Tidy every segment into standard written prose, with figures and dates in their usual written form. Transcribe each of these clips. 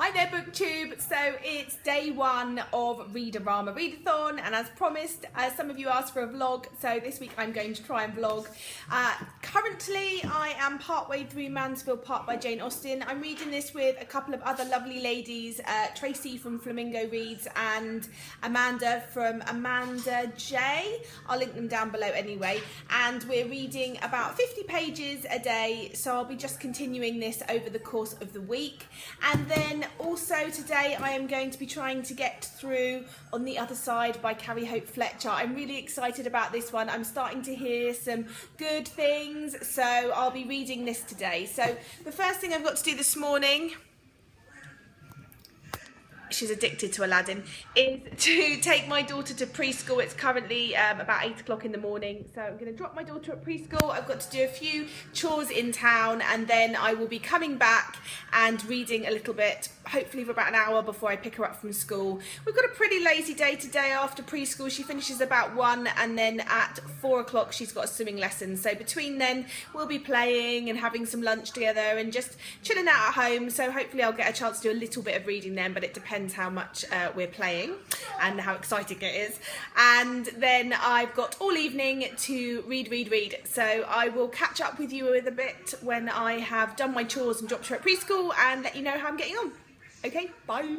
Hi there BookTube, so it's day one of Read-O-Rama Readathon, and as promised, some of you asked for a vlog, so this week I'm going to try and vlog. Currently I am partway through Mansfield Park by Jane Austen. I'm reading this with a couple of other lovely ladies, Tracy from Flamingo Reads and Amanda from Amanda J. I'll link them down below anyway, and we're reading about 50 pages a day, so I'll be just continuing this over the course of the week. And then also today I am going to be trying to get through On the Other Side by Carrie Hope Fletcher. I'm really excited about this one. I'm starting to hear some good things, so I'll be reading this today. So the first thing I've got to do this morning, she's addicted to Aladdin, is to take my daughter to preschool. It's currently about 8 o'clock in the morning, so I'm going to drop my daughter at preschool. I've got to do a few chores in town, and then I will be coming back and reading a little bit, hopefully for about an hour before I pick her up from school. We've got a pretty lazy day today after preschool. She finishes about 1, and then at 4 o'clock she's got a swimming lesson, so between then we'll be playing and having some lunch together and just chilling out at home. So hopefully I'll get a chance to do a little bit of reading then, but it depends how much we're playing and how exciting it is. And then I've got all evening to read. So I will catch up with you with a bit when I have done my chores and dropped her at preschool and let you know how I'm getting on. Okay, bye.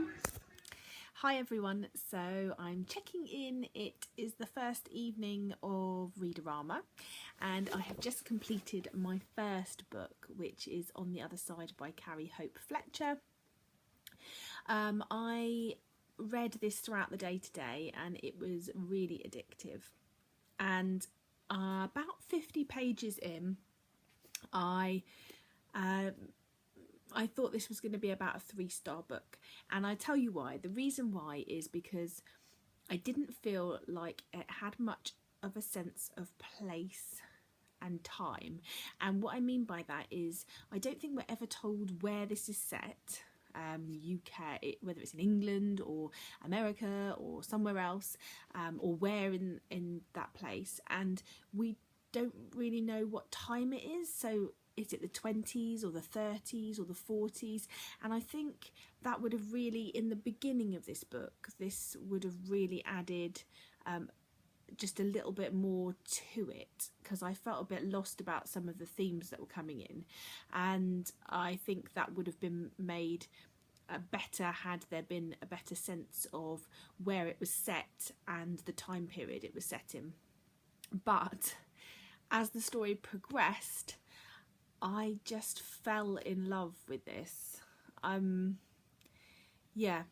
Hi everyone, so I'm checking in. It is the first evening of Read-O-Rama, and I have just completed my first book, which is On the Other Side by Carrie Hope Fletcher. I read this throughout the day today, and it was really addictive. And about 50 pages in, I thought this was going to be about a 3-star book, and I tell you why. The reason why is because I didn't feel like it had much of a sense of place and time. And what I mean by that is I don't think we're ever told where this is set. UK, whether it's in England or America or somewhere else, or where in that place, and we don't really know what time it is. So is it the 20s or the 30s or the 40s? And I think that would have really, in the beginning of this book, this would have really added just a little bit more to it, because I felt a bit lost about some of the themes that were coming in, and I think that would have been made better had there been a better sense of where it was set and the time period it was set in. But as the story progressed, I just fell in love with this. Yeah,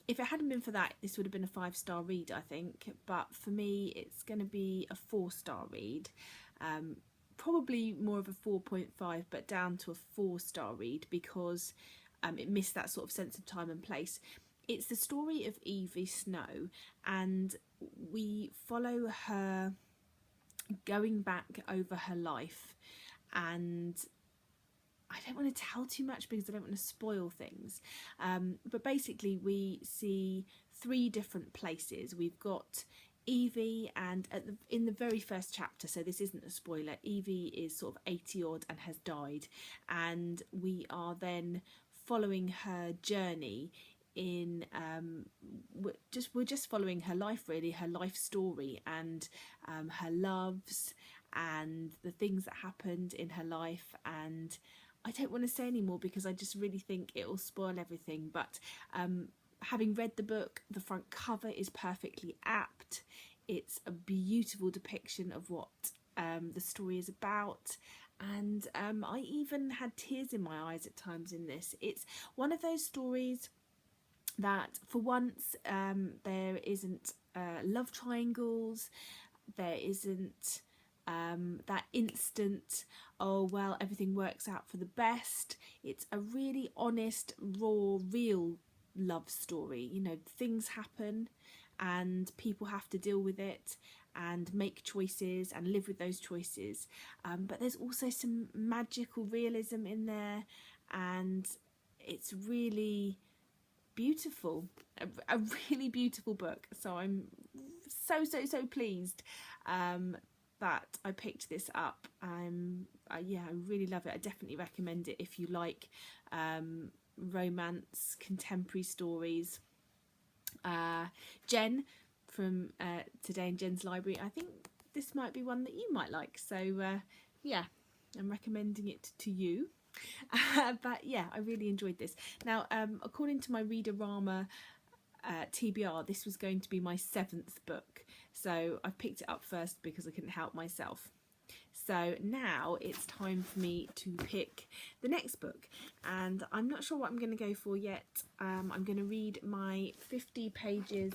if it hadn't been for that, this would have been a 5-star read, I think, but for me it's going to be a 4-star read. Probably more of a 4.5, but down to a 4-star read because it missed that sort of sense of time and place. It's the story of Evie Snow, and we follow her going back over her life, and I don't want to tell too much because I don't want to spoil things, but basically we see 3 different places. We've got Evie, and in the very first chapter, so this isn't a spoiler, Evie is sort of 80 odd and has died, and we are then following her journey in we're just following her life, really, her life story, and her loves and the things that happened in her life. And I don't want to say any more because I just really think it will spoil everything, but having read the book, the front cover is perfectly apt. It's a beautiful depiction of what the story is about, and I even had tears in my eyes at times in this. It's one of those stories that for once there isn't love triangles, there isn't that instant, oh well, everything works out for the best. It's a really honest, raw, real love story. You know, things happen and people have to deal with it and make choices and live with those choices, but there's also some magical realism in there, and it's really beautiful, a really beautiful book. So I'm so pleased that I picked this up. Yeah, I really love it. I definitely recommend it if you like romance, contemporary stories. Jen from Today in Jen's Library, I think this might be one that you might like. So yeah, I'm recommending it to you. But yeah, I really enjoyed this. Now, according to my Read-O-Rama TBR, this was going to be my 7th book. So I picked it up first because I couldn't help myself. So now it's time for me to pick the next book, and I'm not sure what I'm going to go for yet. I'm going to read my 50 pages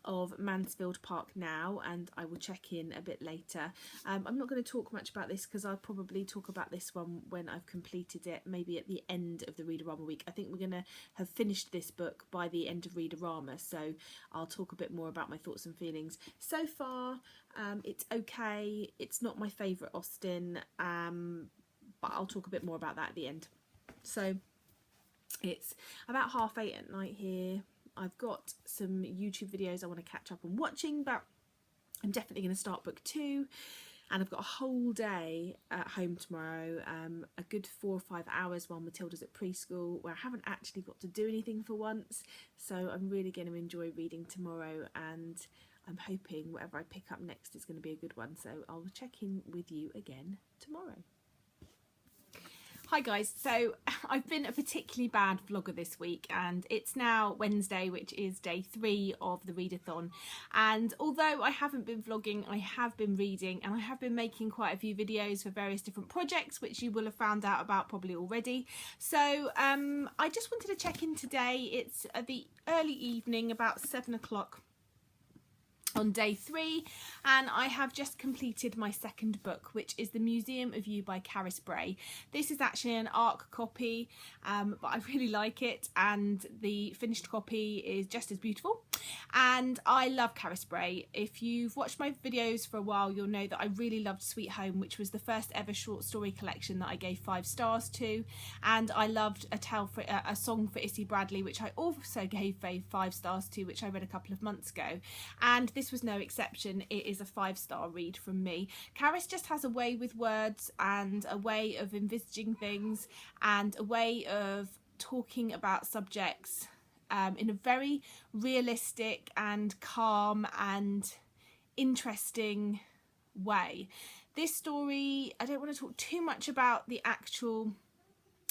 of Mansfield Park now, and I will check in a bit later. I'm not going to talk much about this because I'll probably talk about this one when I've completed it, maybe at the end of the Read-O-Rama week. I think we're going to have finished this book by the end of Read-O-Rama, so I'll talk a bit more about my thoughts and feelings. So far, it's okay. It's not my favourite Austen, but I'll talk a bit more about that at the end. So it's about 8:30 at night here. I've got some YouTube videos I want to catch up on watching, but I'm definitely going to start book 2, and I've got a whole day at home tomorrow, a good 4 or 5 hours while Matilda's at preschool, where I haven't actually got to do anything for once, so I'm really going to enjoy reading tomorrow, and I'm hoping whatever I pick up next is going to be a good one, so I'll check in with you again tomorrow. Hi guys, so I've been a particularly bad vlogger this week, and it's now Wednesday, which is day 3 of the readathon, and although I haven't been vlogging, I have been reading, and I have been making quite a few videos for various different projects, which you will have found out about probably already. So I just wanted to check in today. It's the early evening, about 7 o'clock on day 3, and I have just completed my 2nd book, which is The Museum of You by Caris Bray. This is actually an ARC copy, but I really like it, and the finished copy is just as beautiful, and I love Caris Bray. If you've watched my videos for a while, you'll know that I really loved Sweet Home, which was the first ever short story collection that I gave 5 stars to, and I loved A Song for Issy Bradley, which I also gave 5 stars to, which I read a couple of months ago, and this was no exception. It is a 5-star read from me. Caris just has a way with words, and a way of envisaging things, and a way of talking about subjects in a very realistic and calm and interesting way. This story, I don't want to talk too much about the actual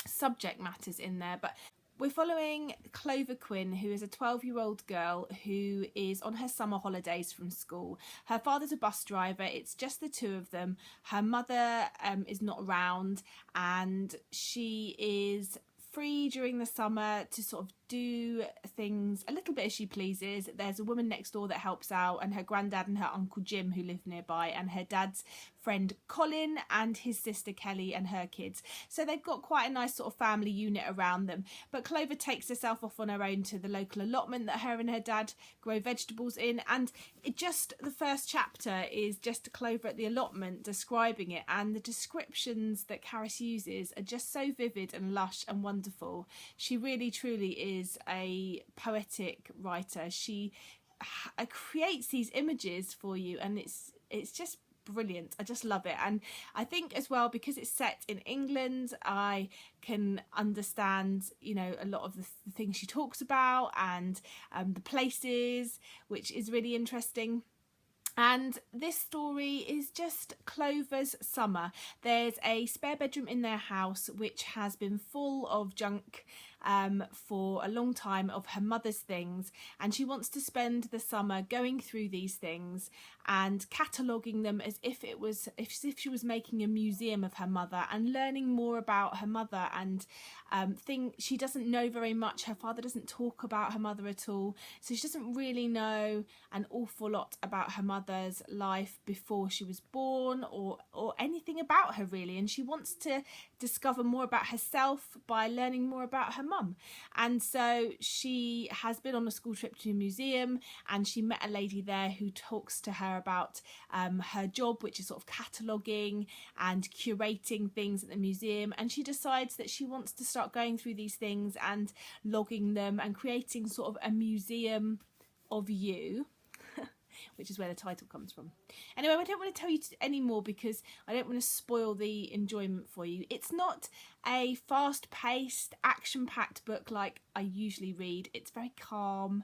subject matters in there, but we're following Clover Quinn, who is a 12-year-old girl who is on her summer holidays from school. Her father's a bus driver, it's just the two of them. Her mother is not around, and she is free during the summer to sort of do things a little bit as she pleases. There's a woman next door that helps out, and her granddad and her uncle Jim who live nearby, and her dad's friend Colin and his sister Kelly and her kids. So they've got quite a nice sort of family unit around them. But Clover takes herself off on her own to the local allotment that her and her dad grow vegetables in, and the first chapter is just Clover at the allotment describing it, and the descriptions that Caris uses are just so vivid and lush and wonderful. She really truly is a poetic writer. She creates these images for you, and it's just brilliant. I just love it. And I think as well, because it's set in England, I can understand, you know, a lot of the things she talks about, and the places, which is really interesting. And this story is just Clover's summer. There's a spare bedroom in their house which has been full of junk for a long time, of her mother's things, and she wants to spend the summer going through these things and cataloguing them as if she was making a museum of her mother, and learning more about her mother, and she doesn't know very much. Her father doesn't talk about her mother at all, so she doesn't really know an awful lot about her mother's life before she was born, or anything about her really, and she wants to discover more about herself by learning more about her mum. And so she has been on a school trip to a museum, and she met a lady there who talks to her about her job, which is sort of cataloguing and curating things at the museum, and she decides that she wants to start going through these things and logging them and creating sort of a museum of you. which is where the title comes from. Anyway, I don't want to tell you any more because I don't want to spoil the enjoyment for you. It's not a fast-paced, action-packed book like I usually read. It's very calm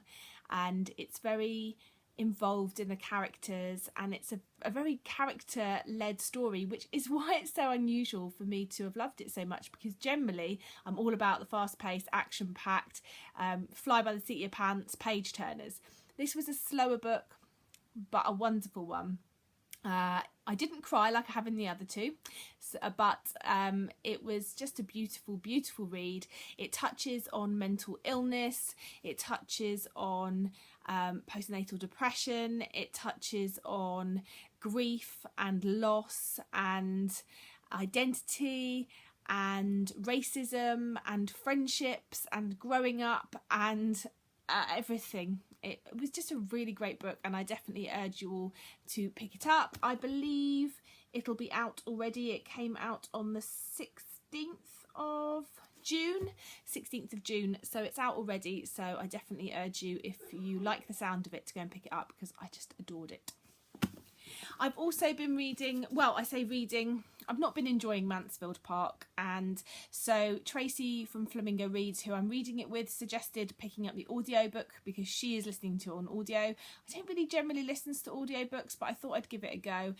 and it's very involved in the characters, and it's a very character-led story, which is why it's so unusual for me to have loved it so much, because generally I'm all about the fast-paced, action-packed, fly by the seat of your pants, page-turners. This was a slower book, but a wonderful one. I didn't cry like I have in the other two, but it was just a beautiful, beautiful read. It touches on mental illness, it touches on postnatal depression, it touches on grief and loss and identity and racism and friendships and growing up and everything. It was just a really great book, and I definitely urge you all to pick it up. I believe it'll be out already. It came out on the 16th of June, so it's out already. So I definitely urge you, if you like the sound of it, to go and pick it up, because I just adored it. I've also been reading, well, I say reading, I've not been enjoying Mansfield Park, and so Tracy from Flamingo Reads, who I'm reading it with, suggested picking up the audiobook because she is listening to it on audio. I don't really generally listen to audiobooks, but I thought I'd give it a go.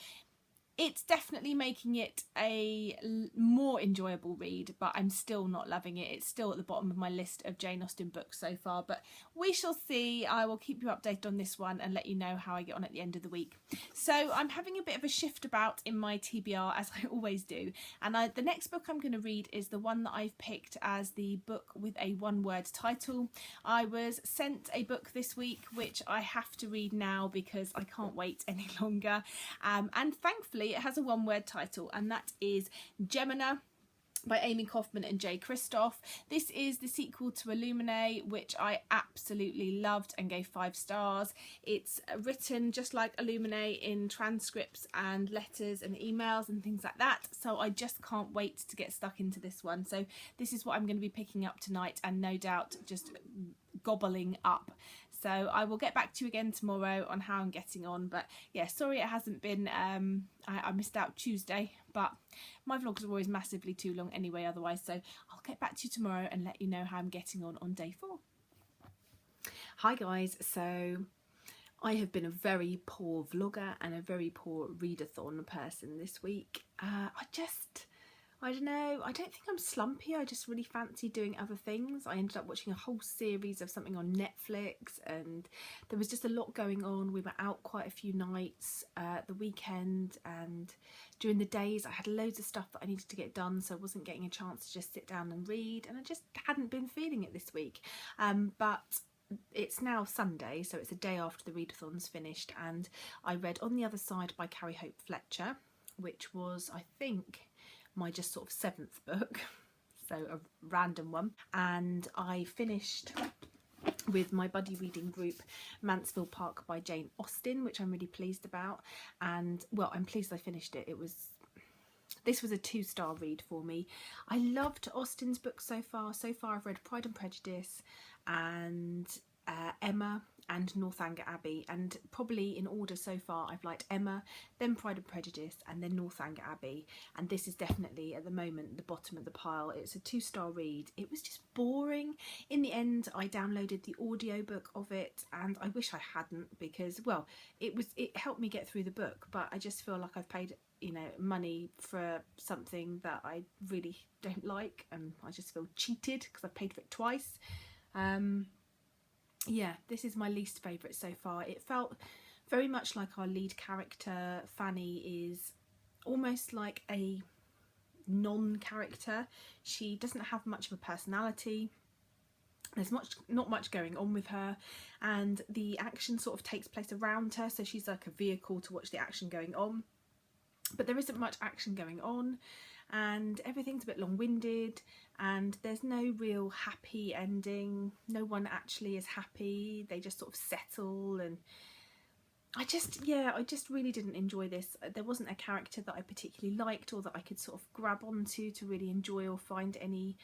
It's definitely making it a more enjoyable read, but I'm still not loving it. It's still at the bottom of my list of Jane Austen books so far, but we shall see. I will keep you updated on this one and let you know how I get on at the end of the week. So I'm having a bit of a shift about in my TBR, as I always do, and the next book I'm going to read is the one that I've picked as the book with a one-word title. I was sent a book this week which I have to read now because I can't wait any longer, and thankfully it has a one-word title, and that is Gemina by Amy Kaufman and Jay Kristoff. This is the sequel to Illuminae, which I absolutely loved and gave 5 stars. It's written just like Illuminae in transcripts and letters and emails and things like that, so I just can't wait to get stuck into this one. So this is what I'm going to be picking up tonight, and no doubt just gobbling up. So I will get back to you again tomorrow on how I'm getting on. But yeah, sorry it hasn't been, I missed out Tuesday, but my vlogs are always massively too long anyway otherwise. So I'll get back to you tomorrow and let you know how I'm getting on day 4. Hi guys, so I have been a very poor vlogger and a very poor readathon person this week. I don't know, I don't think I'm slumpy, I just really fancy doing other things. I ended up watching a whole series of something on Netflix, and there was just a lot going on. We were out quite a few nights the weekend, and during the days I had loads of stuff that I needed to get done, so I wasn't getting a chance to just sit down and read, and I just hadn't been feeling it this week. But it's now Sunday, so it's a day after the readathon's finished, and I read On the Other Side by Carrie Hope Fletcher, which was, I think, my just sort of 7th book, so a random one. And I finished with my buddy reading group Mansfield Park by Jane Austen, which I'm really pleased about, and well, I'm pleased I finished it. This was a 2-star read for me. I loved Austen's books so far. I've read Pride and Prejudice and Emma and Northanger Abbey, and probably in order so far I've liked Emma, then Pride and Prejudice, and then Northanger Abbey, and this is definitely at the moment the bottom of the pile. It's a 2-star read. It was just boring. In the end I downloaded the audiobook of it, and I wish I hadn't, because well, it helped me get through the book, but I just feel like I've paid, you know, money for something that I really don't like, and I just feel cheated because I've paid for it twice. Yeah, this is my least favourite so far. It felt very much like our lead character, Fanny, is almost like a non-character. She doesn't have much of a personality. There's not much going on with her, and the action sort of takes place around her, so she's like a vehicle to watch the action going on. But there isn't much action going on, and everything's a bit long-winded, and there's no real happy ending. No one actually is happy. They just sort of settle, and I just really didn't enjoy this. There wasn't a character that I particularly liked or that I could sort of grab onto to really enjoy or find any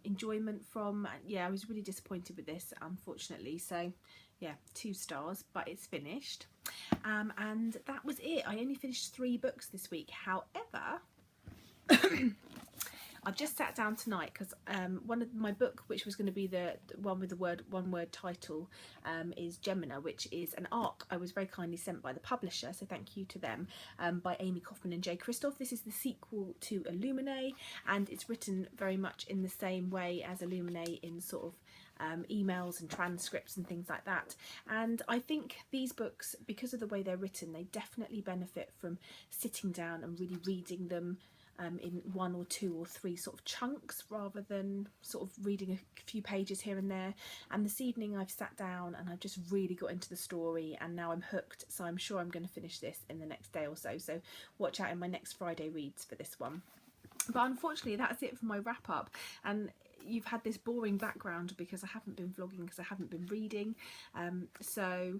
enjoyment from. Yeah, I was really disappointed with this, unfortunately. So yeah, 2 stars, but it's finished. And that was it. I only finished 3 books this week. However, I've just sat down tonight because one of my book, which was going to be the one with the one word title, is Gemina, which is an ARC I was very kindly sent by the publisher, so thank you to them, by Amy Kaufman and Jay Kristoff. This is the sequel to Illuminae, and it's written very much in the same way as Illuminae, in sort of emails and transcripts and things like that. And I think these books, because of the way they're written, they definitely benefit from sitting down and really reading them in 1 or 2 or 3 sort of chunks, rather than sort of reading a few pages here and there. And this evening I've sat down and I've just really got into the story, and now I'm hooked, so I'm sure I'm going to finish this in the next day or so. So watch out in my next Friday reads for this one. But unfortunately that's it for my wrap up, and you've had this boring background because I haven't been vlogging, because I haven't been reading, so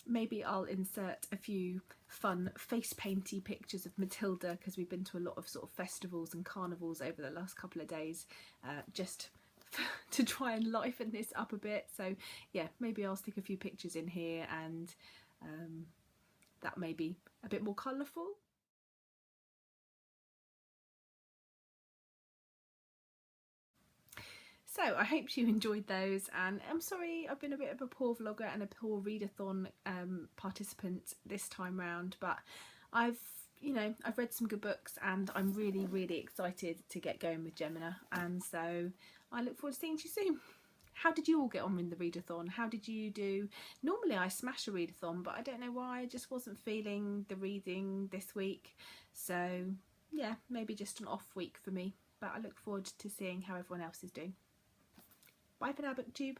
maybe I'll insert a few fun face painty pictures of Matilda, because we've been to a lot of sort of festivals and carnivals over the last couple of days, just to try and liven this up a bit. So yeah, maybe I'll stick a few pictures in here, and that may be a bit more colourful. So I hope you enjoyed those, and I'm sorry I've been a bit of a poor vlogger and a poor readathon participant this time round, but I've read some good books, and I'm really excited to get going with Gemina, and so I look forward to seeing you soon. How did you all get on with the readathon? How did you do? Normally I smash a readathon, but I don't know why, I just wasn't feeling the reading this week, so yeah, maybe just an off week for me, but I look forward to seeing how everyone else is doing. Bye for now, BookTube.